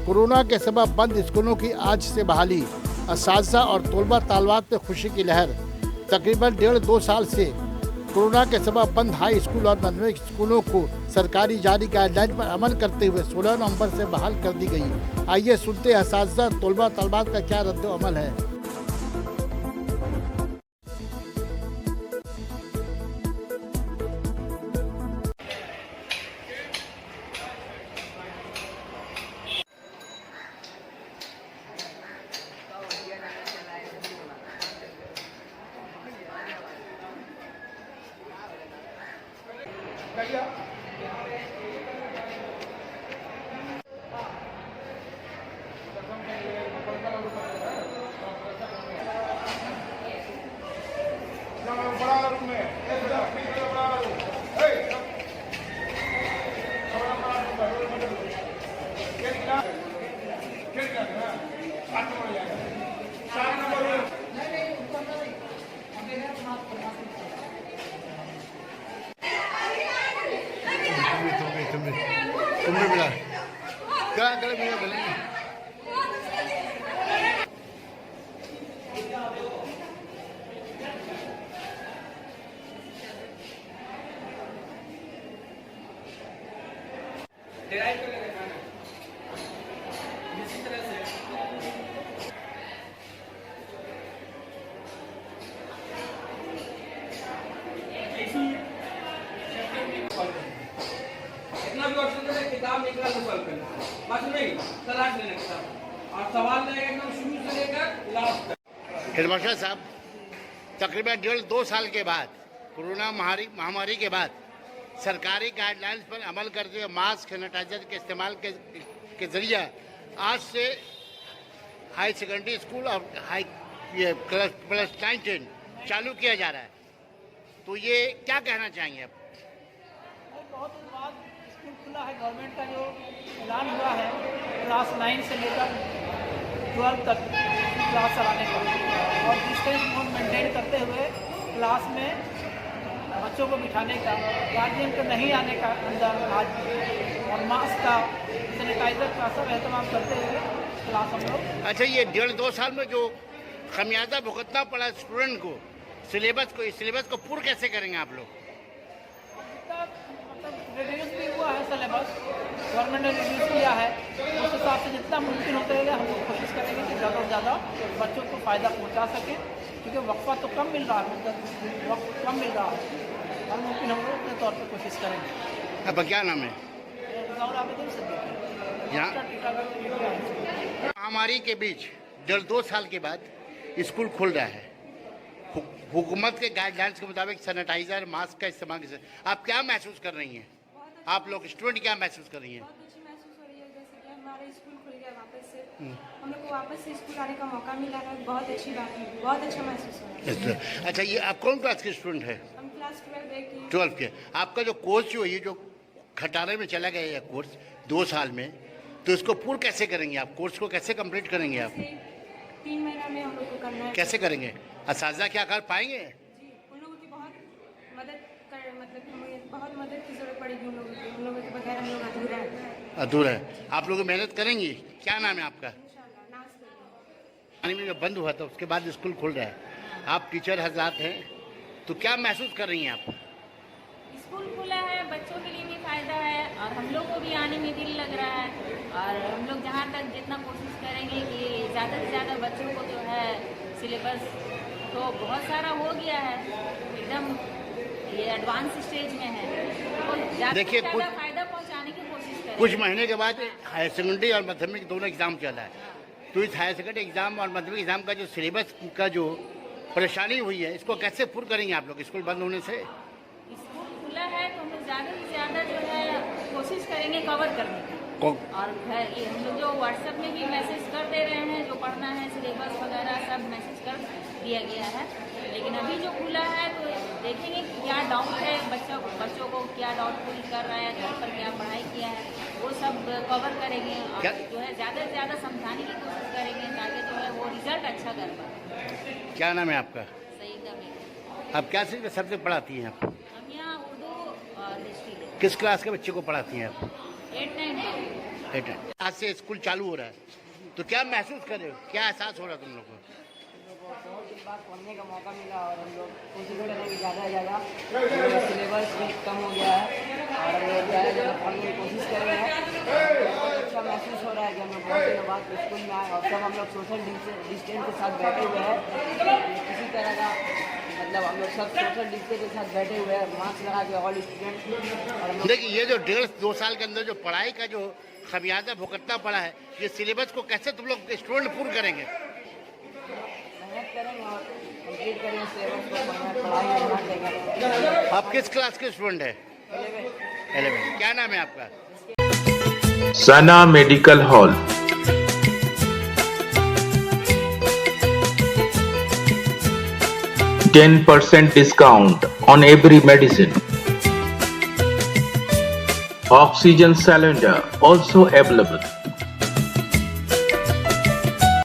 Corona के सबब बंद स्कूलों की आज से बहाली। असातिज़ा और तलबा तालिबात में खुशी की लहर। तकरीबन 1.5-2 साल से कोरोना के सबब बंद हाई स्कूल और मध्यमिक स्कूलों को सरकारी जारी गाइडलाइन पर अमल करते हुए 16 नवंबर से बहाल कर दी गई। आइए सुनते हैं असातिज़ा तलबा तालिबात का क्या रद्द अमल है। तुम्हें मिला क्या कर किताब निकाल के सॉल्व करना, बस नहीं तलाश लेना किताब और सवाल लेगा एकदम शुरू से लेकर लास्ट तक। हेडमास्टर साहब, तकरीबन 1.5-2 साल के बाद कोरोना महामारी के बाद सरकारी गाइडलाइंस पर अमल करते हुए मास्क सैनिटाइजर के इस्तेमाल के जरिए आज से हाई सेकेंडरी स्कूल और ये प्लस 9-10 चालू किया जा रहा है, तो ये क्या कहना चाहेंगे आप? बहुत दिन बाद स्कूल खुला है। गवर्नमेंट का जो ऐलान हुआ है क्लास 9 से लेकर 12 तक क्लास चलाने का और डिस्टेंस मेंटेन करते हुए क्लास में बच्चों को बिठाने का, गार्जियन को नहीं आने का अंदर आज, और मास्क का, सैनिटाइजर का सब एहतमाम करते हुए क्लास हम लोग। अच्छा, ये 1.5-2 साल में जो खमियाजा भुगतना पड़ा स्टूडेंट को, सिलेबस को पूर्ण कैसे करेंगे आप लोग? रिड्यूस भी हुआ है सिलेबस, गवर्नमेंट ने रिड्यूस किया है, उस हिसाब से जितना मुमकिन होता है हम लोग कोशिश करेंगे कि ज़्यादा से ज़्यादा बच्चों को फ़ायदा पहुंचा सकें, क्योंकि वक्फा तो कम मिल रहा है, वक्त कम मिल रहा है। हर मुमकिन हम लोग अपने तौर पर कोशिश करेंगे। अब क्या नाम है? यहाँ महामारी के बीच 1.5-2 साल के बाद स्कूल खुल रहा है। हुकूमत के गाइडलाइंस के मुताबिक सैनिटाइजर, मास्क का इस्तेमाल आप क्या महसूस कर रही हैं? आप लोग स्टूडेंट क्या महसूस कर रही हैं? बहुत अच्छी महसूस हो रही है, जैसे कि हमारा स्कूल खुल गया वापस से, हम लोग को वापस से स्कूल आने का मौका मिला है। बहुत अच्छी बात है, बहुत अच्छा महसूस हो रहा है। अच्छा, ये आप कौन क्लास के स्टूडेंट है? हम क्लास 12 के। आपका जो कोर्स जो ये जो खटारे में चला गया है कोर्स 2 साल में, तो इसको पूर्ण कैसे करेंगे आप? कोर्स को कैसे कंप्लीट करेंगे आप? 3 महीना में हम लोग को करना है। कैसे करेंगे? असातिज़ा क्या कर पाएंगे? जी, उन लोगों की बहुत मदद मतलब हमें बहुत मदद की जरूरत पड़ेगी उन लोगों के बगैर हम लोग अधूरा है। आप लोग मेहनत करेंगी? क्या नाम है आपका? इंशाल्लाह नाज करेंगे। पानी में जब बंद हुआ था उसके बाद स्कूल खुल रहा है, आप टीचर हजरात हैं, तो क्या महसूस कर रही हैं आप? स्कूल खुला है, बच्चों के लिए भी फ़ायदा है और हम लोग को भी आने में दिल लग रहा है, और हम लोग जहाँ तक जितना कोशिश करेंगे कि ज़्यादा से ज़्यादा बच्चों को जो है सिलेबस तो बहुत सारा हो गया है, एकदम ये एडवांस स्टेज में है, तो ज़्यादा से ज़्यादा फ़ायदा पहुँचाने की कोशिश करेंगे। कुछ महीने के बाद हायर सेकेंडरी और माध्यमिक दोनों एग्ज़ाम चल रहा है, तो इस हायर सेकेंडरी एग्ज़ाम और माध्यमिक एग्ज़ाम का जो सिलेबस का जो परेशानी हुई है, इसको कैसे पूर्ण करेंगे आप लोग स्कूल बंद होने से? स्कूल खुला है तो हम लोग ज़्यादा से ज़्यादा जो है कोशिश करेंगे कवर करने की, और ये हम लोग जो व्हाट्सएप में भी मैसेज कर दे रहे हैं, जो पढ़ना है सिलेबस वगैरह सब मैसेज कर दिया गया है। लेकिन अभी जो खुला है तो देखेंगे क्या डाउट है बच्चों को क्या डाउट फुल कर रहा है, घर पर क्या पढ़ाई किया है, वो सब कवर करेंगे और जो है ज़्यादा से ज़्यादा समझाने की कोशिश करेंगे ताकि जो है वो रिजल्ट अच्छा कर पाए। क्या नाम है आपका? सईदा में। आप क्या सब्जेक्ट पढ़ाती हैं आप? हम यहाँ उर्दू और हिस्ट्री। किस क्लास के बच्चे को पढ़ाती हैं आप? 8, 9, 10। आज से स्कूल चालू हो रहा है, तो क्या महसूस कर रहे हो, क्या एहसास हो रहा है तुम लोग को? बहुत दिन बाद पढ़ने का मौका मिला और हम लोग कोशिश करेंगे ज़्यादा से ज़्यादा सिलेबस भी कम हो गया है और हम लोग ज़्यादा से ज़्यादा पढ़ने की कोशिश कर रहे हैं। बहुत अच्छा महसूस हो रहा है कि हम लोग बहुत दिनों बाद स्कूल में आए और सब हम लोग सोशल डिस्टेंस के साथ बैठे हुए हैं। किसी तरह का मतलब हम लोग सब सोशल डिस्टेंस के साथ बैठे हुए हैं, मास्क लगा के ऑल स्टूडेंट। और हम लोग देखिए ये जो 1.5-2 साल के अंदर जो पढ़ाई का जो खमियाजा भुगतना पड़ा है, ये सिलेबस को कैसे तुम लोग स्टूडेंट पूर्ण करेंगे? मेहनत करेंगे और कंप्लीट करेंगे सिलेबस को, पढ़ाई में ध्यान देंगे। आप किस क्लास के स्टूडेंट हैं? 11। क्या नाम है आपका? सना medical hall, 10% discount on every medicine. Oxygen cylinder also available.